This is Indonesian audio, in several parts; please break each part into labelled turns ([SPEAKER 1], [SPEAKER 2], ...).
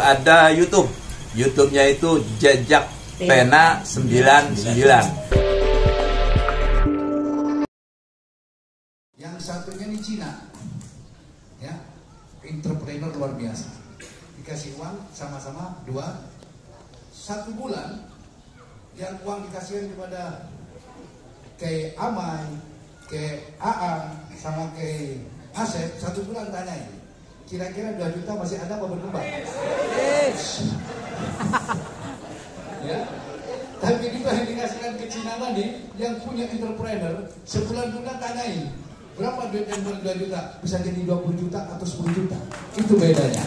[SPEAKER 1] ada YouTube. YouTube-nya itu Jejak Pena 99.
[SPEAKER 2] Yang satunya ini Cina, ya, entrepreneur luar biasa. Dikasih uang sama-sama dua, 1 bulan, yang uang dikasihkan kepada ke Amai, ke Aang, sama ke Asep, 1 bulan tanyain, kira-kira 2 juta masih ada apa berkembang? Ya, tapi itu yang dikasihkan ke Cina tadi, yang punya entrepreneur, sebulan-bulan tanyain, berapa duit yang 2 juta? Bisa jadi 20 juta atau 10 juta. Itu bedanya.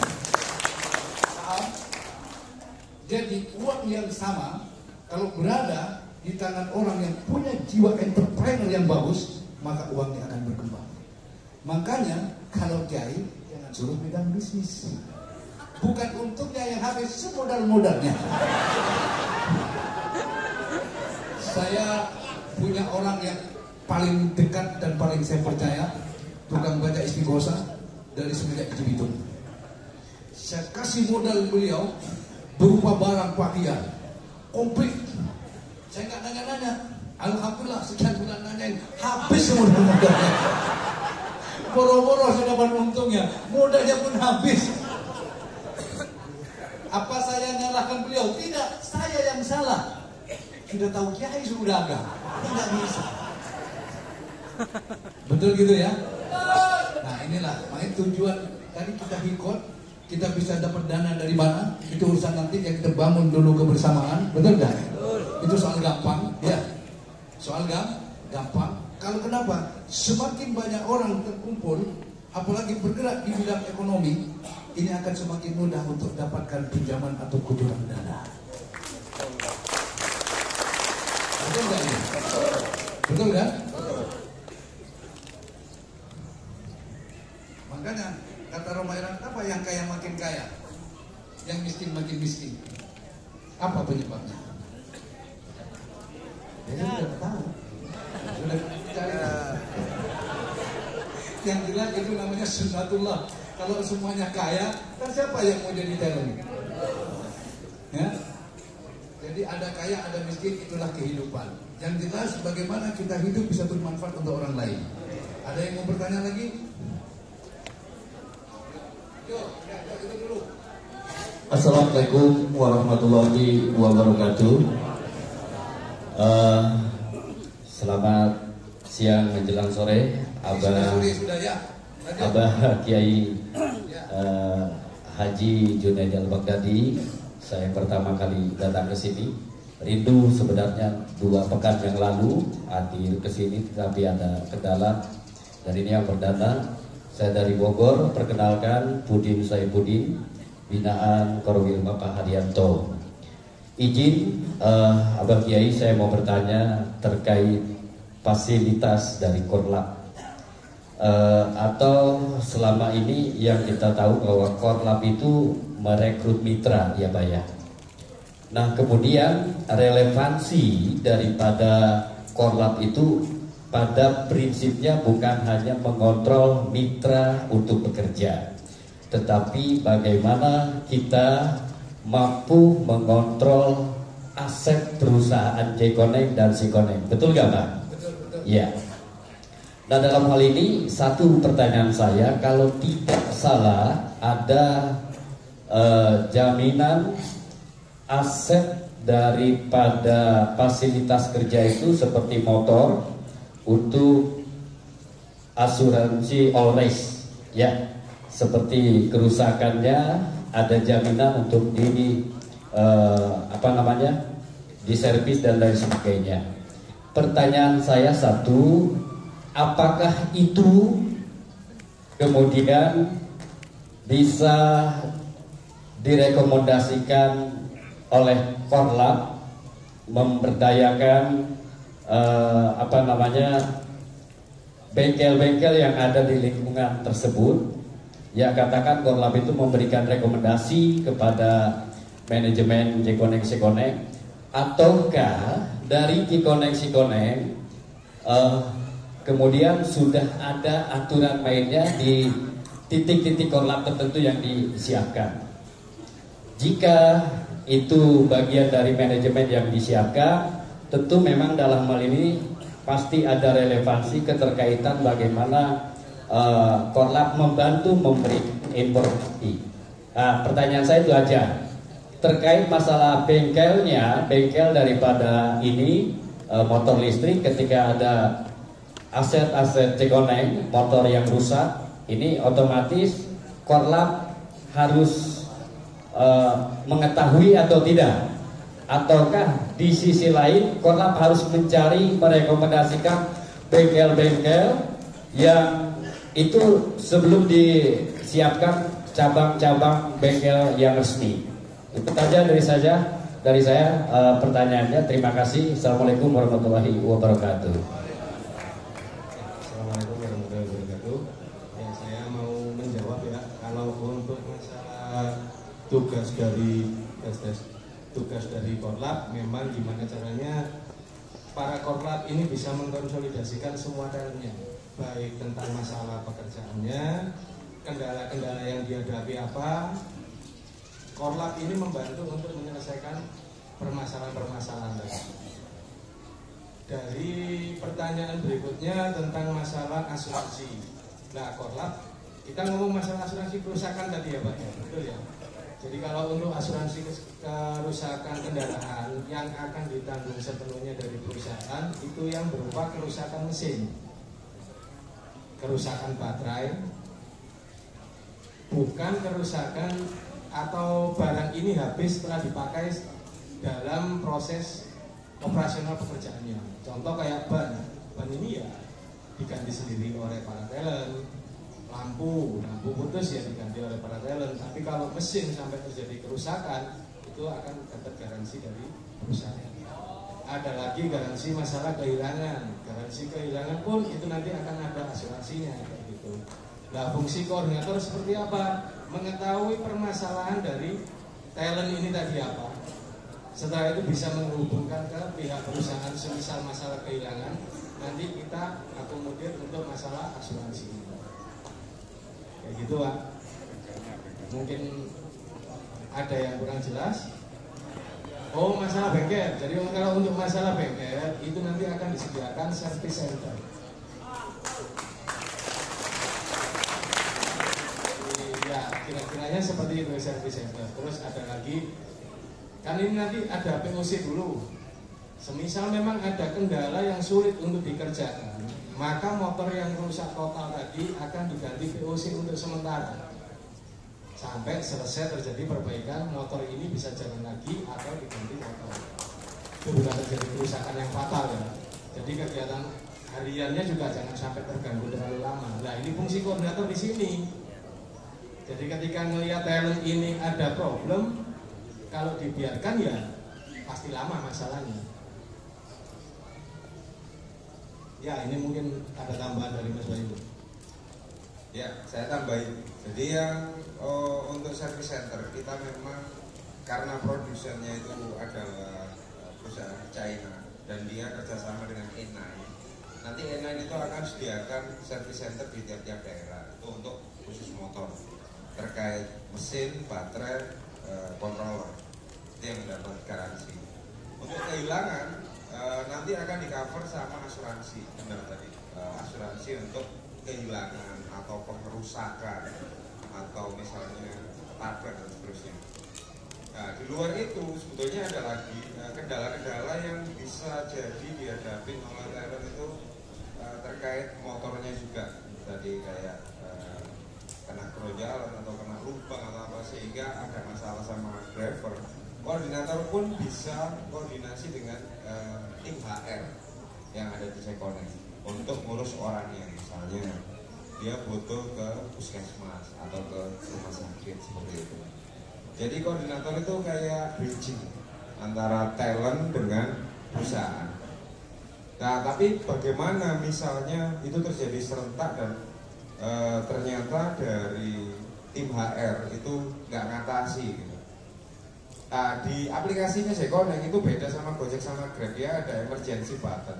[SPEAKER 2] Jadi uang yang sama, kalau berada di tangan orang yang punya jiwa entrepreneur yang bagus, maka uangnya akan berkembang. Makanya kalau kiai jangan suruh pegang bisnis. Bukan untungnya yang habis, semodal-modalnya. Saya punya orang yang paling dekat dan paling saya percaya, tukang baca istighosah dari semenjak Cibitung. Saya kasih modal beliau berupa barang pakaian komplit. Saya nggak nanya-nanya. Alhamdulillah sekian bulan nanyain, habis semua modalnya. Boro-boro saya dapat untungnya, modalnya pun habis. Apa saya nyalahkan beliau? Tidak, saya yang salah. Sudah tahu kiai suruh dagang, tidak bisa. Betul gitu ya? Nah inilah, makanya tujuan tadi kita hikot, kita bisa dapat dana dari mana? Itu urusan nanti yang kita bangun dulu kebersamaan, betul nggak? Itu soal gampang, ya. Soal gampang. Kalau kenapa? Semakin banyak orang terkumpul, apalagi bergerak di bidang ekonomi, ini akan semakin mudah untuk dapatkan pinjaman atau kucuran dana. Betul nggak ini? Betul kan? Makanya kata Roma Irama, apa yang kaya makin kaya, yang miskin makin miskin? Apa penyebabnya? Ya sudah tahu, sudah cari. Yang jelas itu namanya sunnatullah. Kalau semuanya kaya, kan siapa yang mau jadi talent? Ya? Jadi ada kaya, ada miskin, itulah kehidupan. Yang jelas bagaimana kita hidup bisa bermanfaat untuk orang lain. Ada yang mau bertanya lagi? Itu dulu.
[SPEAKER 3] Assalamualaikum warahmatullahi wabarakatuh. Selamat siang menjelang sore, Abah Kiai Haji Junaidi Al-Baghdadi. Saya pertama kali datang ke sini. Rindu sebenarnya 2 pekan yang lalu hadir ke sini, tapi ada kendala. Dan ini yang perdana. Saya dari Bogor, perkenalkan Pudin Saifuddin, binaan Korwil Bapak Haryanto. Izin Abah Kiai, saya mau bertanya terkait fasilitas dari Korlap. Atau selama ini yang kita tahu bahwa Korlap itu merekrut mitra, ya Pak ya. Nah kemudian relevansi daripada Korlap itu pada prinsipnya bukan hanya mengontrol mitra untuk bekerja, tetapi bagaimana kita mampu mengontrol aset perusahaan J-Connect dan C-Connect. Betul gak Pak?
[SPEAKER 2] Betul.
[SPEAKER 3] Ya. Nah dalam hal ini satu pertanyaan saya, kalau tidak salah ada jaminan aset daripada fasilitas kerja itu seperti motor untuk asuransi all risk, ya, seperti kerusakannya ada jaminan untuk diservis dan lain sebagainya. Pertanyaan saya satu, apakah itu kemudian bisa direkomendasikan oleh Korlap memberdayakan bengkel-bengkel yang ada di lingkungan tersebut? Ya, katakan Korlap itu memberikan rekomendasi kepada manajemen J-Connect C-Connect, ataukah dari J-Connect C-Connect kemudian sudah ada aturan mainnya di titik-titik Korlap tertentu yang disiapkan? Jika itu bagian dari manajemen yang disiapkan, tentu memang dalam hal ini pasti ada relevansi keterkaitan bagaimana Korlap membantu memberi informasi. Nah, pertanyaan saya itu aja terkait masalah bengkelnya, bengkel daripada ini motor listrik ketika ada aset-aset cekoneng, motor yang rusak, ini otomatis Korlap harus mengetahui atau tidak? Ataukah di sisi lain Korlap harus mencari, merekomendasikan bengkel-bengkel yang itu sebelum disiapkan cabang-cabang bengkel yang resmi? Itu saja dari saya pertanyaannya. Terima kasih. Assalamualaikum warahmatullahi wabarakatuh.
[SPEAKER 4] Assalamualaikum warahmatullahi wabarakatuh. Ya, saya mau menjawab ya. Kalau untuk masalah tugas dari Korlap, memang gimana caranya para Korlap ini bisa mengkonsolidasikan semua talentnya, baik tentang masalah pekerjaannya, kendala-kendala yang dihadapi apa. Korlap ini membantu untuk menyelesaikan permasalahan-permasalahan tadi. Dari pertanyaan berikutnya tentang masalah asuransi. Nah, Korlap, kita ngomong masalah asuransi kerusakan tadi ya Pak, ya, betul ya. Jadi kalau untuk asuransi kerusakan kendaraan yang akan ditanggung sepenuhnya dari perusahaan, itu yang berupa kerusakan mesin, kerusakan baterai, bukan kerusakan atau barang ini habis setelah dipakai dalam proses operasional pekerjaannya. Contoh kayak ban ini ya diganti sendiri oleh para talent, lampu putus ya diganti oleh para talent. Tapi kalau mesin sampai terjadi kerusakan, itu akan dapat garansi dari perusahaan. Ada lagi garansi masalah kehilangan. Garansi kehilangan pun itu nanti akan ada asuransinya kayak gitu. Nah, fungsi koordinator seperti apa? Mengetahui permasalahan dari talent ini tadi apa. Setelah itu bisa menghubungkan ke pihak perusahaan semisal masalah kehilangan, nanti kita akomodir untuk masalah asuransi. Kayak gitu Pak. Mungkin ada yang kurang jelas. Oh, masalah bengkel. Jadi kalau untuk masalah bengkel itu nanti akan disediakan service center. Ya, kira-kiranya seperti itu service center. Terus ada lagi, kan ini nanti ada POC dulu. Semisal memang ada kendala yang sulit untuk dikerjakan, maka motor yang rusak total tadi akan diganti POC untuk sementara sampai selesai terjadi perbaikan, motor ini bisa jalan lagi atau diganti motor. Itu bukan terjadi kerusakan yang fatal ya. Jadi kegiatan hariannya juga jangan sampai terganggu terlalu lama. Nah, ini fungsi koordinator di sini. Jadi ketika melihat talent ini ada problem, kalau dibiarkan ya pasti lama masalahnya. Ya, ini mungkin ada tambahan dari Mas Bayu.
[SPEAKER 5] Ya, saya tambahin. Jadi yang untuk service center kita memang karena produsennya itu adalah perusahaan China dan dia kerjasama dengan Enai. Nanti Enai itu akan sediakan service center di tiap-tiap daerah itu untuk khusus motor terkait mesin, baterai, controller. Itu yang mendapat garansi. Untuk kehilangan nanti akan di cover sama asuransi, benar tadi, asuransi untuk kehilangan atau pengerusakan atau misalnya tabrak dan seterusnya. Nah, di luar itu sebetulnya ada lagi kendala-kendala yang bisa jadi dihadapi oleh talent itu terkait motornya juga. Tadi kayak kena keronjalan atau kena lubang atau apa sehingga ada masalah sama driver. Koordinator pun bisa koordinasi dengan tim HR yang ada di Sekonek untuk ngurus orangnya, misalnya dia butuh ke puskesmas atau ke rumah sakit seperti itu. Jadi koordinator itu kayak bridging antara talent dengan perusahaan. Nah, tapi bagaimana misalnya itu terjadi serentak dan ternyata dari tim HR itu nggak ngatasi gitu. Nah, di aplikasinya Sekonek itu beda sama Gojek sama Grab, dia ada emergency button.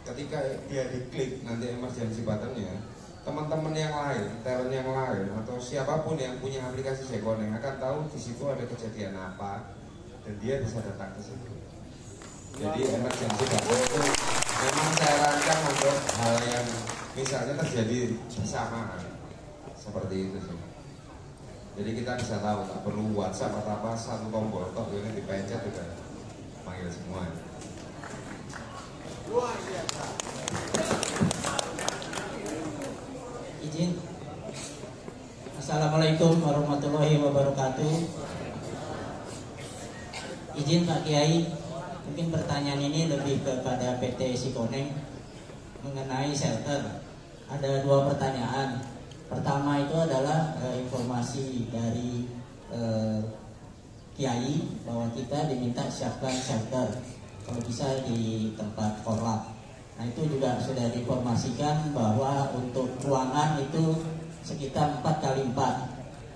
[SPEAKER 5] Ketika dia diklik nanti emergency buttonnya, teman-teman yang lain, talent yang lain atau siapapun yang punya aplikasi Jekoneng akan tahu di situ ada kejadian apa dan dia bisa datang ke situ. Jadi emergency button itu memang saya rancang untuk hal yang misalnya terjadi bersamaan seperti itu sih. Jadi kita bisa tahu, tak perlu WhatsApp atau apa, satu tombol toh ini dipencet udah panggil semua.
[SPEAKER 6] Izin. Assalamualaikum warahmatullahi wabarakatuh. Izin Pak Kiai, mungkin pertanyaan ini lebih kepada PT Jekoneng mengenai shelter. Ada dua pertanyaan. Pertama itu adalah informasi dari Kiai bahwa kita diminta siapkan shelter kalau bisa di tempat korlap. Nah itu juga sudah diinformasikan bahwa untuk ruangan itu sekitar 4x4.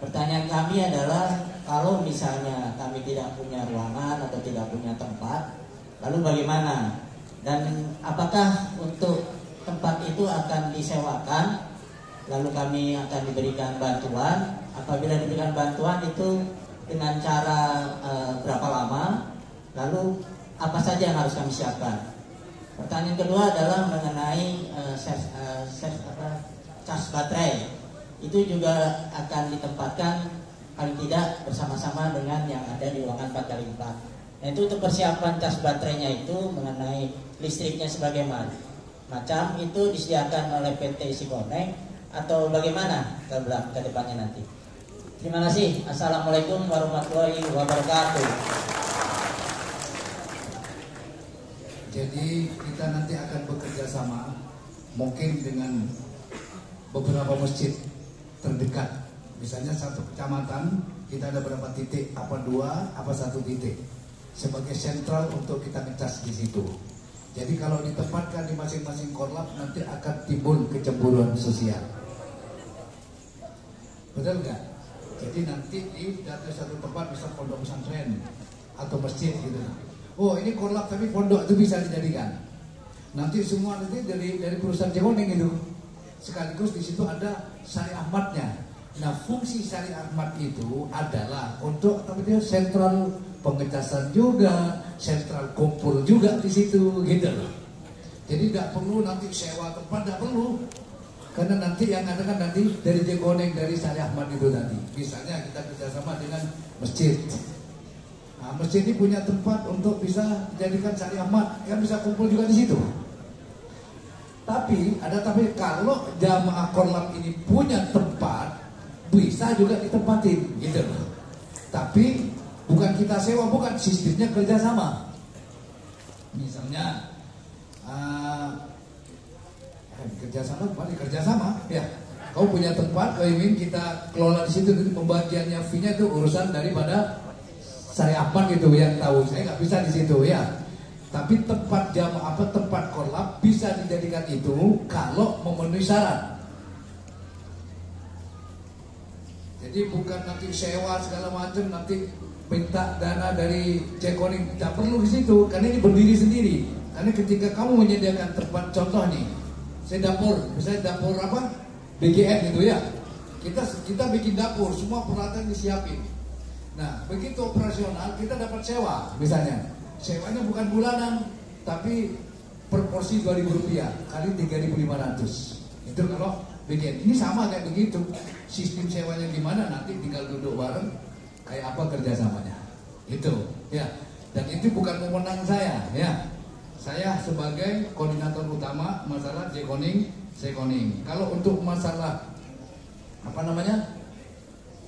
[SPEAKER 6] Pertanyaan kami adalah kalau misalnya kami tidak punya ruangan atau tidak punya tempat, lalu bagaimana? Dan apakah untuk tempat itu akan disewakan? Lalu kami akan diberikan bantuan. Apabila diberikan bantuan itu dengan cara berapa lama? Lalu apa saja yang harus kami siapkan? Pertanyaan kedua adalah mengenai cas baterai. Itu juga akan ditempatkan paling tidak bersama-sama dengan yang ada di ruangan 4x4. Nah itu untuk persiapan cas baterainya itu mengenai listriknya sebagai macam itu disediakan oleh PT Jekoneng atau bagaimana ke depannya nanti. Terima kasih. Assalamualaikum warahmatullahi wabarakatuh.
[SPEAKER 2] Jadi kita nanti akan bekerja sama mungkin dengan beberapa masjid terdekat. Misalnya satu kecamatan kita ada berapa titik, apa dua, apa satu titik sebagai sentral untuk kita ngecas di situ. Jadi kalau ditempatkan di masing-masing korlap nanti akan timbul kecemburuan sosial. Betul nggak? Jadi nanti di satu tempat bisa pondok pesantren atau masjid gitu. Oh ini korlap tapi pondok itu bisa dijadikan. Nanti semua nanti dari perusahaan Jekoneng itu. Sekaligus di situ ada Syari Ahmadnya. Nah fungsi Syari Ahmad itu adalah untuk sentral pengecasan juga, sentral kumpul juga di situ gitu loh. Jadi tidak perlu nanti sewa tempat, tidak perlu. Karena nanti yang ada kan nanti dari Jekoneng, dari Syari Ahmad itu nanti. Misalnya kita kerjasama dengan masjid. Nah, masjid ini punya tempat untuk bisa dijadikan Syari Ahmad, yang bisa kumpul juga di situ. Tapi kalau jamaah korlap ini punya tempat, bisa juga ditempatin, gitu loh. Tapi bukan kita sewa, bukan, sistemnya kerjasama. Misalnya kerjasama, ya. Kau punya tempat, kau ingin kita kelola di situ, pembagiannya fee-nya itu urusan daripada Syari Ahmad gitu yang tahu. Saya nggak bisa di situ ya. Tapi tempat tempat korlap bisa dijadikan itu kalau memenuhi syarat. Jadi bukan nanti sewa segala macam, nanti minta dana dari Jekoneng, tidak perlu di situ, karena ini berdiri sendiri. Karena ketika kamu menyediakan tempat, contoh nih, saya dapur, misalnya dapur apa? BGM gitu ya. Kita bikin dapur, semua peralatan disiapin. Nah, begitu operasional kita dapat sewa, misalnya. Sewanya bukan bulanan, tapi per porsi Rp2.000 kali 3.500. Itu kalau BGM. Ini sama kayak begitu. Sistem sewanya gimana nanti tinggal duduk bareng, kayak apa kerjasamanya. Itu, ya. Dan itu bukan wewenang saya, ya. Saya sebagai koordinator utama masalah Jekoneng. Kalau untuk masalah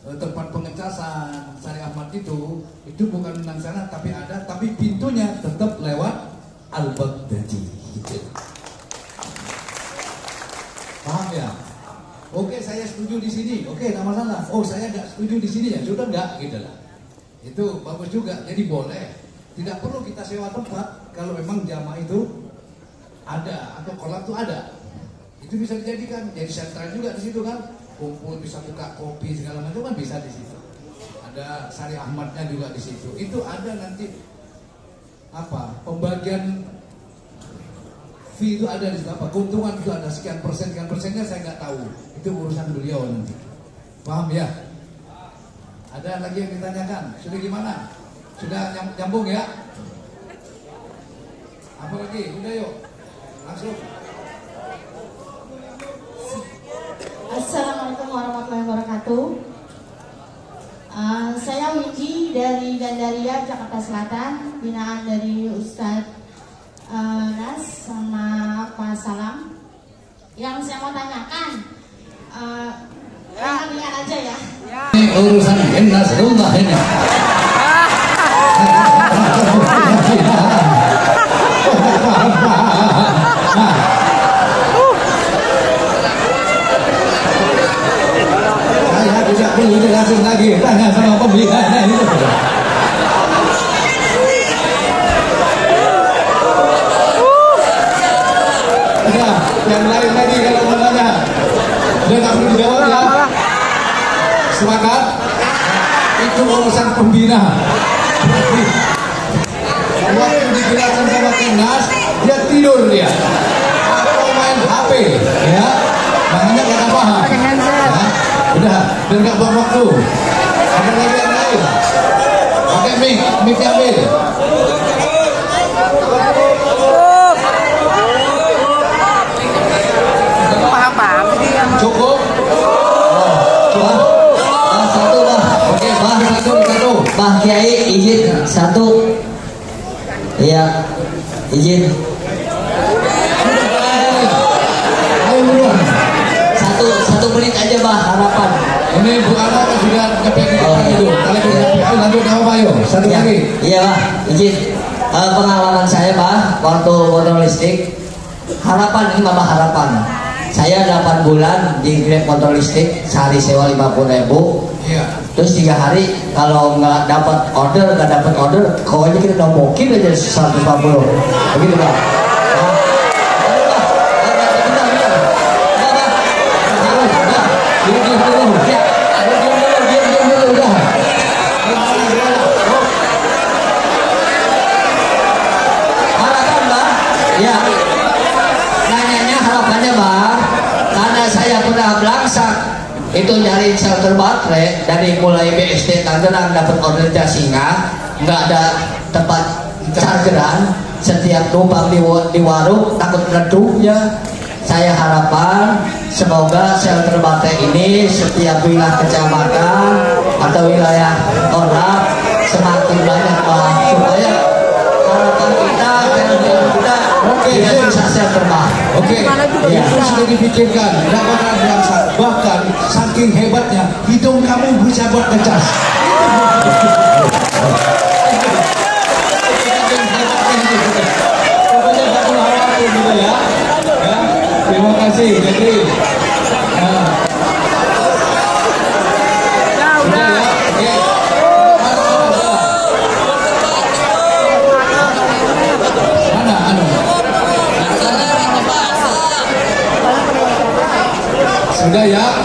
[SPEAKER 2] tempat pengecasan Syari Ahmad itu bukan menang sana, tapi pintunya tetap lewat Al-Baghdadi. Gitu. Paham ya? Oke, saya setuju di sini. Oke, tidak masalah. Oh, saya nggak setuju di sini ya. Sudah nggak, gitu lah. Itu bagus juga. Jadi boleh. Tidak perlu kita sewa tempat kalau memang jamaah itu ada atau kolab itu ada. Itu bisa dijadikan jadi sentral juga di situ kan. Kumpul bisa buka kopi segala macam kan bisa di situ. Ada Syari Ahmadnya juga di situ. Itu ada nanti pembagian fee itu ada di situ apa? Keuntungan itu ada sekian persennya saya nggak tahu. Itu urusan beliau nanti. Paham ya? Ada lagi yang ditanyakan? Sudah gimana? Sudah nyambung ya? Apa lagi? Udah yuk. Langsung.
[SPEAKER 7] Assalamualaikum warahmatullahi wabarakatuh. Saya Wiji dari Gandaria, Jakarta Selatan, binaan dari Ustadz Nas sama Pak Salam. Yang saya mau tanyakan, ringan aja ya.
[SPEAKER 2] Ini urusan Nas rumah ini. Saya tidak perlu jelasin lagi, tanya sama pembinanya itu. Ya, yang lain lagi kalau mau tanya, dia nggak perlu dijawab ya. Sepakat? Itu urusan pembina. Waktu dijelaskan sama Timnas, dia tidur dia, atau main HP, ya. Makanya nggak paham. Ya. Udah, biar nggak buang waktu. Ada lagi yang lain? Pakai mic ambil. Cukup?
[SPEAKER 6] Satu bah.
[SPEAKER 2] Oke, satu.
[SPEAKER 6] Pak Kiai izin satu. Iya, izin.
[SPEAKER 2] Ayo buruan.
[SPEAKER 6] Satu menit aja bah, harapan.
[SPEAKER 2] Ini Bu Ana kan sudah ngepegang di depan itu. Kali ini lanjut nggak apa-apa yuk. Satu
[SPEAKER 6] Ya,
[SPEAKER 2] lagi.
[SPEAKER 6] iya bah, izin. Pengalaman saya bah, waktu motor listrik, harapan ini mama harapan. Saya 8 bulan di Grab motor listrik, sehari sewa 50.000.
[SPEAKER 2] Iya.
[SPEAKER 6] Terus 3 hari kalau nggak dapat order, pokoknya kita nombokin aja 140. Begitu pak. Harapan bang, ya. Nanyanya harapannya bang, karena saya pernah belangsak itu nyari shelter baterai dari mulai BSD Tangerang dapat order Jasinga, nggak ada tempat chargeran, setiap numpang di warung takut meledup ya. Saya harapan semoga shelter baterai ini setiap wilayah kecamatan atau wilayah orang semakin banyak bang, supaya harapan kita tidak bisa shelter bang.
[SPEAKER 2] Oke, itu sudah dipikirkan. Tidak pernah belangsak. Bahkan saking hebatnya hidung kamu bisa buat ngecas. Pokoknya tak perlu khawatir gitu ya. Terima kasih. Jadi, sudah ya. Oke. Mana anu? Sudah ya.